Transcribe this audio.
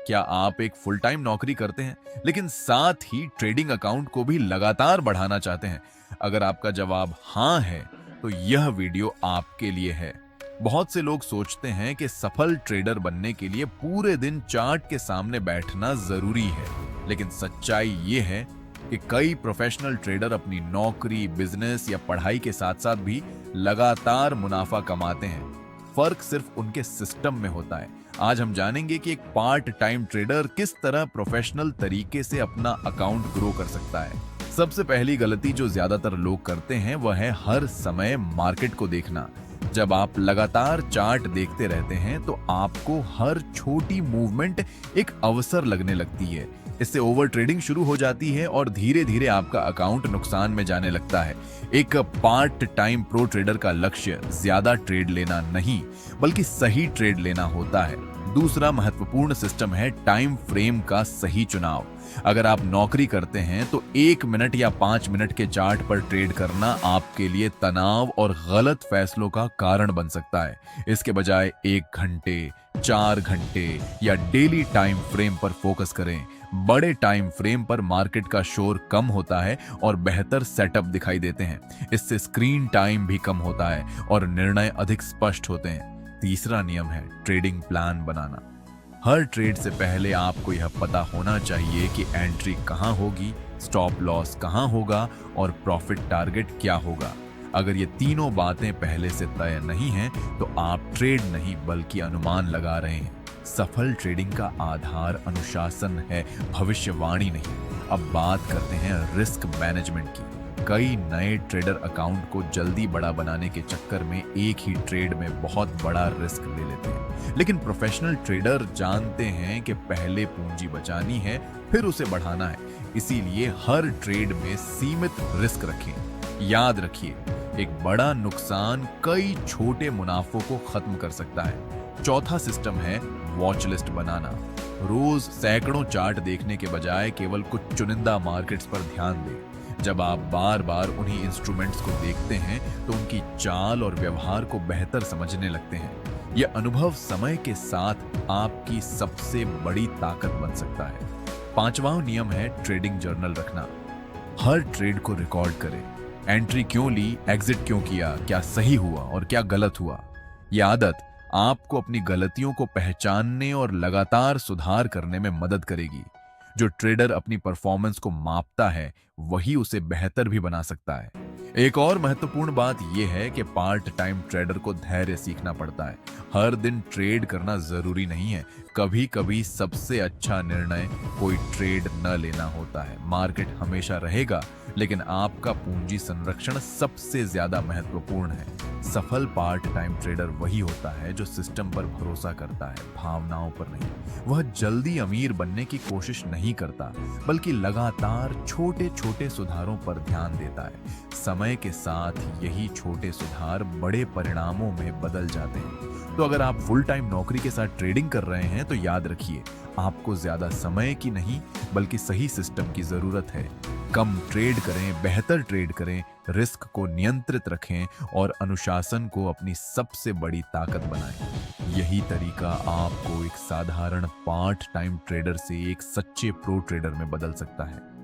क्या आप एक फुल टाइम नौकरी करते हैं लेकिन साथ ही ट्रेडिंग अकाउंट को भी लगातार बढ़ाना चाहते हैं? अगर आपका जवाब हाँ है, तो यह वीडियो आपके लिए है। बहुत से लोग सोचते हैं कि सफल ट्रेडर बनने के लिए पूरे दिन चार्ट के सामने बैठना जरूरी है, लेकिन सच्चाई ये है कि कई प्रोफेशनल ट्रेडर अपनी नौकरी, बिजनेस या पढ़ाई के साथ साथ भी लगातार मुनाफा कमाते हैं। फर्क सिर्फ उनके सिस्टम में होता है। आज हम जानेंगे कि एक पार्ट टाइम ट्रेडर किस तरह प्रोफेशनल तरीके से अपना अकाउंट ग्रो कर सकता है। सबसे पहली गलती जो ज्यादातर लोग करते हैं वह है हर समय मार्केट को देखना। जब आप लगातार चार्ट देखते रहते हैं तो आपको हर छोटी मूवमेंट एक अवसर लगने लगती है। इससे ओवर ट्रेडिंग शुरू हो जाती है और धीरे धीरे आपका अकाउंट नुकसान में जाने लगता है। एक पार्ट टाइम प्रो ट्रेडर का लक्ष्य ज्यादा ट्रेड लेना नहीं, बल्कि सही ट्रेड लेना होता है। दूसरा महत्वपूर्ण सिस्टम है टाइम फ्रेम का सही चुनाव। अगर आप नौकरी करते हैं तो 1 मिनट या 5 मिनट के चार्ट पर ट्रेड करना आपके लिए तनाव और गलत फैसलों का कारण बन सकता है। इसके बजाय 1 घंटे, 4 घंटे या डेली टाइम फ्रेम पर फोकस करें। बड़े टाइम फ्रेम पर मार्केट का शोर कम होता है और बेहतर सेटअप दिखाई देते हैं। इससे स्क्रीन टाइम भी कम होता है और निर्णय अधिक स्पष्ट होते हैं। तीसरा नियम है ट्रेडिंग प्लान बनाना। हर ट्रेड से पहले आपको यह पता होना चाहिए कि एंट्री कहां होगी, स्टॉप लॉस कहां होगा और प्रॉफिट टारगेट क्या होगा। अगर ये तीनों बातें पहले से तय नहीं हैं, तो आप ट्रेड नहीं बल्कि अनुमान लगा रहे हैं। सफल ट्रेडिंग का आधार अनुशासन है, भविष्यवाणी नहीं। अब बात करते हैं रिस्क मैनेजमेंट की। कई नए ट्रेडर अकाउंट को जल्दी बड़ा बनाने के चक्कर में एक ही ट्रेड में बहुत बड़ा रिस्क ले लेते हैं। लेकिन प्रोफेशनल ट्रेडर जानते हैं कि पहले पूंजी बचानी है, फिर उसे बढ़ाना है। इसीलिए हर ट्रेड में सीमित रिस्क रखें। याद रखिए, एक बड़ा नुकसान कई छोटे मुनाफों को खत्म कर सकता है। चौथा सिस्टम है वॉच लिस्ट बनाना। रोज सैकड़ों चार्ट देखने के बजाय केवल कुछ चुनिंदा मार्केट्स पर ध्यान दें। जब आप बार बार उन्हीं इंस्ट्रूमेंट्स को देखते हैं तो उनकी चाल और व्यवहार को बेहतर समझने लगते हैं। यह अनुभव समय के साथ आपकी सबसे बड़ी ताकत बन सकता है। पांचवा नियम है ट्रेडिंग जर्नल रखना। हर ट्रेड को रिकॉर्ड करें। एंट्री क्यों ली, एग्जिट क्यों किया, क्या सही हुआ और क्या गलत हुआ। यह आदत आपको अपनी गलतियों को पहचानने और लगातार सुधार करने में मदद करेगी। जो ट्रेडर अपनी परफॉर्मेंस को मापता है, वही उसे बेहतर भी बना सकता है। एक और महत्वपूर्ण बात यह है कि पार्ट टाइम ट्रेडर को धैर्य सीखना पड़ता है। हर दिन ट्रेड करना जरूरी नहीं है। कभी कभी सबसे अच्छा निर्णय कोई ट्रेड न लेना होता है। मार्केट हमेशा रहेगा, लेकिन आपका पूंजी संरक्षण सबसे ज्यादा महत्वपूर्ण है। सफल पार्ट टाइम ट्रेडर वही होता है जो सिस्टम पर भरोसा करता है, भावनाओं पर नहीं। वह जल्दी अमीर बनने की कोशिश नहीं करता, बल्कि लगातार छोटे छोटे सुधारों पर ध्यान देता है। समय के साथ यही छोटे सुधार बड़े परिणामों में बदल जाते हैं। तो अगर आप फुल टाइम नौकरी के साथ ट्रेडिंग कर रहे हैं तो याद रखिए, आपको ज्यादा समय की नहीं बल्कि सही सिस्टम की जरूरत है। कम ट्रेड करें, बेहतर ट्रेड करें, रिस्क को नियंत्रित रखें और अनुशासन को अपनी सबसे बड़ी ताकत बनाएं। यही तरीका आपको एक साधारण पार्ट टाइम ट्रेडर से एक सच्चे प्रो ट्रेडर में बदल सकता है।